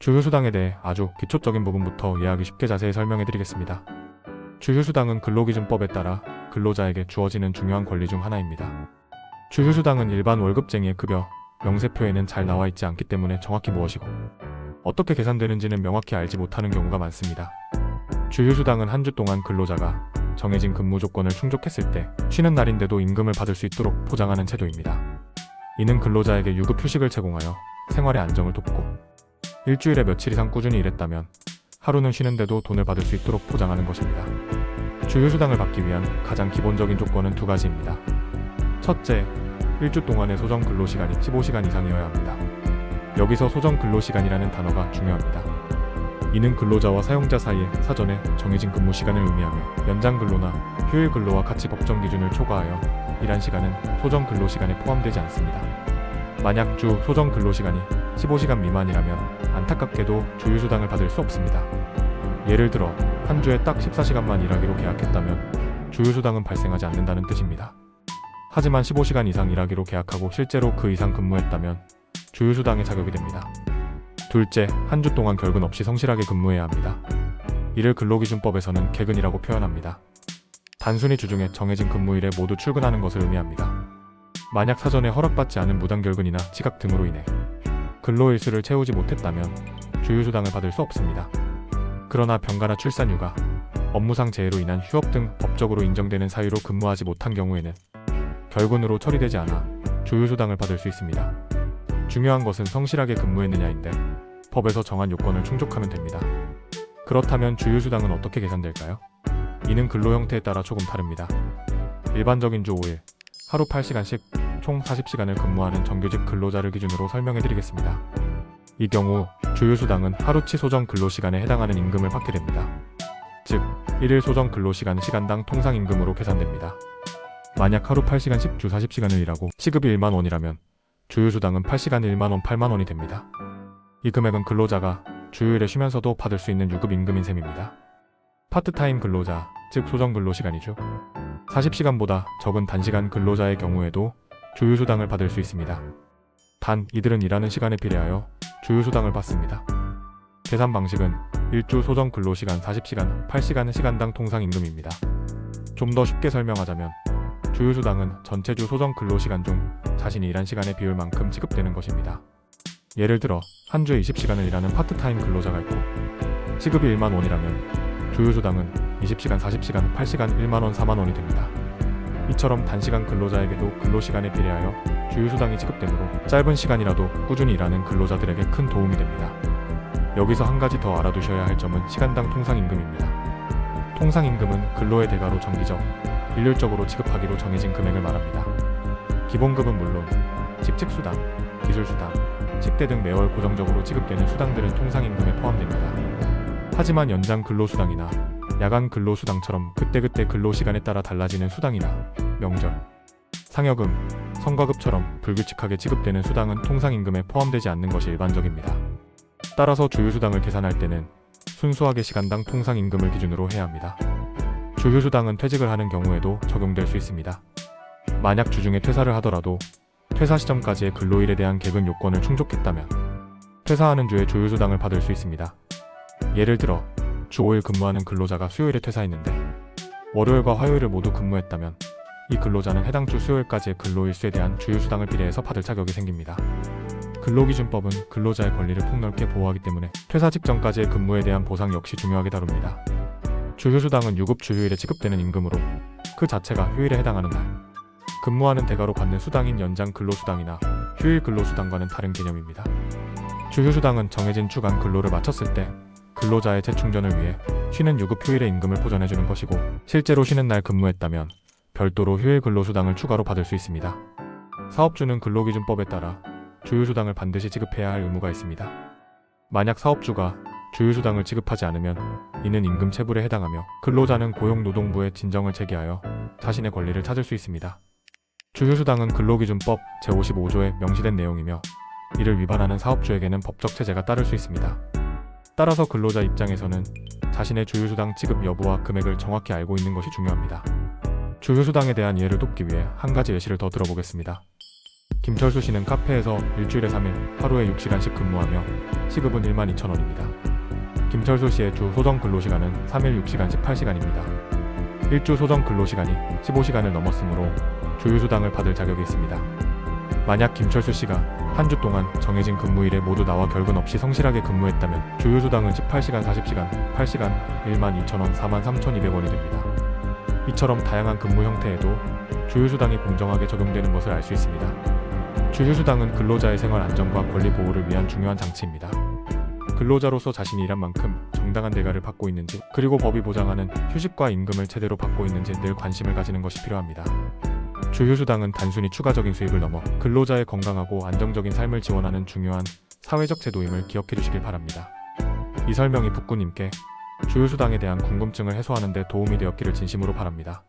주휴수당에 대해 아주 기초적인 부분부터 이해하기 쉽게 자세히 설명해 드리겠습니다. 주휴수당은 근로기준법에 따라 근로자에게 주어지는 중요한 권리 중 하나입니다. 주휴수당은 일반 월급쟁이의 급여, 명세표에는 잘 나와 있지 않기 때문에 정확히 무엇이고 어떻게 계산되는지는 명확히 알지 못하는 경우가 많습니다. 주휴수당은 한 주 동안 근로자가 정해진 근무 조건을 충족했을 때 쉬는 날인데도 임금을 받을 수 있도록 보장하는 제도입니다. 이는 근로자에게 유급 휴식을 제공하여 생활의 안정을 돕고 일주일에 며칠 이상 꾸준히 일했다면 하루는 쉬는데도 돈을 받을 수 있도록 보장하는 것입니다. 주휴수당을 받기 위한 가장 기본적인 조건은 두 가지입니다. 첫째, 일주 동안의 소정 근로시간이 15시간 이상이어야 합니다. 여기서 소정 근로시간이라는 단어가 중요합니다. 이는 근로자와 사용자 사이에 사전에 정해진 근무 시간을 의미하며 연장 근로나 휴일 근로와 같이 법정 기준을 초과하여 일한 시간은 소정 근로시간에 포함되지 않습니다. 만약 주 소정 근로시간이 15시간 미만이라면 안타깝게도 주휴수당을 받을 수 없습니다. 예를 들어 한 주에 딱 14시간만 일하기로 계약했다면 주휴수당은 발생하지 않는다는 뜻입니다. 하지만 15시간 이상 일하기로 계약하고 실제로 그 이상 근무했다면 주휴수당에 자격이 됩니다. 둘째, 한 주 동안 결근 없이 성실하게 근무해야 합니다. 이를 근로기준법에서는 개근이라고 표현합니다. 단순히 주중에 정해진 근무일에 모두 출근하는 것을 의미합니다. 만약 사전에 허락받지 않은 무단결근이나 지각 등으로 인해 근로일수를 채우지 못했다면 주휴수당을 받을 수 없습니다. 그러나 병가나 출산휴가, 업무상 재해로 인한 휴업 등 법적으로 인정되는 사유로 근무하지 못한 경우에는 결근으로 처리되지 않아 주휴수당을 받을 수 있습니다. 중요한 것은 성실하게 근무했느냐인데 법에서 정한 요건을 충족하면 됩니다. 그렇다면 주휴수당은 어떻게 계산될까요? 이는 근로 형태에 따라 조금 다릅니다. 일반적인 주 5일, 하루 8시간씩 총 40시간을 근무하는 정규직 근로자를 기준으로 설명해 드리겠습니다. 이 경우 주휴수당은 하루치 소정 근로시간에 해당하는 임금을 받게 됩니다. 즉, 1일 소정 근로시간 시간당 통상임금으로 계산됩니다. 만약 하루 8시간씩 주 40시간을 일하고 시급이 1만 원이라면 주휴수당은 8시간에 1만 원, 8만 원이 됩니다. 이 금액은 근로자가 주휴일에 쉬면서도 받을 수 있는 유급 임금인 셈입니다. 파트타임 근로자, 즉 소정 근로시간이죠. 40시간보다 적은 단시간 근로자의 경우에도 주휴수당을 받을 수 있습니다. 단 이들은 일하는 시간에 비례하여 주휴수당을 받습니다. 계산 방식은 일주 소정 근로시간 40시간, 8시간은 시간당 통상임금입니다. 좀 더 쉽게 설명하자면 주휴수당은 전체 주 소정 근로시간 중 자신이 일한 시간의 비율만큼 지급되는 것입니다. 예를 들어 한 주에 20시간을 일하는 파트타임 근로자가 있고 시급이 1만 원이라면 주휴수당은 20시간, 40시간, 8시간 1만 원, 4만 원이 됩니다. 이처럼 단시간 근로자에게도 근로시간에 비례하여 주휴수당이 지급되므로 짧은 시간이라도 꾸준히 일하는 근로자들에게 큰 도움이 됩니다. 여기서 한 가지 더 알아두셔야 할 점은 시간당 통상임금입니다. 통상임금은 근로의 대가로 정기적, 일률적으로 지급하기로 정해진 금액을 말합니다. 기본급은 물론 직책수당, 기술수당, 식대 등 매월 고정적으로 지급되는 수당들은 통상임금에 포함됩니다. 하지만 연장 근로수당이나 야간 근로수당처럼 그때그때 근로시간에 따라 달라지는 수당이나 명절, 상여금, 성과급처럼 불규칙하게 지급되는 수당은 통상임금에 포함되지 않는 것이 일반적입니다. 따라서 주휴수당을 계산할 때는 순수하게 시간당 통상임금을 기준으로 해야 합니다. 주휴수당은 퇴직을 하는 경우에도 적용될 수 있습니다. 만약 주중에 퇴사를 하더라도 퇴사 시점까지의 근로일에 대한 개근 요건을 충족했다면 퇴사하는 주에 주휴수당을 받을 수 있습니다. 예를 들어 주 5일 근무하는 근로자가 수요일에 퇴사했는데 월요일과 화요일을 모두 근무했다면 이 근로자는 해당 주 수요일까지의 근로일수에 대한 주휴수당을 비례해서 받을 자격이 생깁니다. 근로기준법은 근로자의 권리를 폭넓게 보호하기 때문에 퇴사 직전까지의 근무에 대한 보상 역시 중요하게 다룹니다. 주휴수당은 유급 주휴일에 지급되는 임금으로 그 자체가 휴일에 해당하는 날, 근무하는 대가로 받는 수당인 연장 근로수당이나 휴일 근로수당과는 다른 개념입니다. 주휴수당은 정해진 주간 근로를 마쳤을 때 근로자의 재충전을 위해 쉬는 유급 휴일의 임금을 보전해주는 것이고 실제로 쉬는 날 근무했다면 별도로 휴일 근로수당을 추가로 받을 수 있습니다. 사업주는 근로기준법에 따라 주휴수당을 반드시 지급해야 할 의무가 있습니다. 만약 사업주가 주휴수당을 지급하지 않으면 이는 임금 체불에 해당하며 근로자는 고용노동부에 진정을 제기하여 자신의 권리를 찾을 수 있습니다. 주휴수당은 근로기준법 제55조에 명시된 내용이며 이를 위반하는 사업주에게는 법적 체재가 따를 수 있습니다. 따라서 근로자 입장에서는 자신의 주휴수당 지급 여부와 금액을 정확히 알고 있는 것이 중요합니다. 주휴수당에 대한 이해를 돕기 위해 한 가지 예시를 더 들어보겠습니다. 김철수 씨는 카페에서 일주일에 3일 하루에 6시간씩 근무하며 시급은 12,000원입니다. 김철수 씨의 주 소정 근로시간은 3일 6시간 18시간입니다. 일주 소정 근로시간이 15시간을 넘었으므로 조휴수당을 받을 자격이 있습니다. 만약 김철수 씨가 한 주 동안 정해진 근무일에 모두 나와 결근 없이 성실하게 근무했다면 조휴수당은 18시간, 40시간, 8시간, 12,000원, 43,200원이 됩니다. 이처럼 다양한 근무 형태에도 조휴수당이 공정하게 적용되는 것을 알 수 있습니다. 조휴수당은 근로자의 생활 안정과 권리 보호를 위한 중요한 장치입니다. 근로자로서 자신이 일한 만큼 정당한 대가를 받고 있는지, 그리고 법이 보장하는 휴식과 임금을 제대로 받고 있는지 늘 관심을 가지는 것이 필요합니다. 조휴수당은 단순히 추가적인 수입을 넘어 근로자의 건강하고 안정적인 삶을 지원하는 중요한 사회적 제도임을 기억해 주시길 바랍니다. 이 설명이 북구님께 조휴수당에 대한 궁금증을 해소하는 데 도움이 되었기를 진심으로 바랍니다.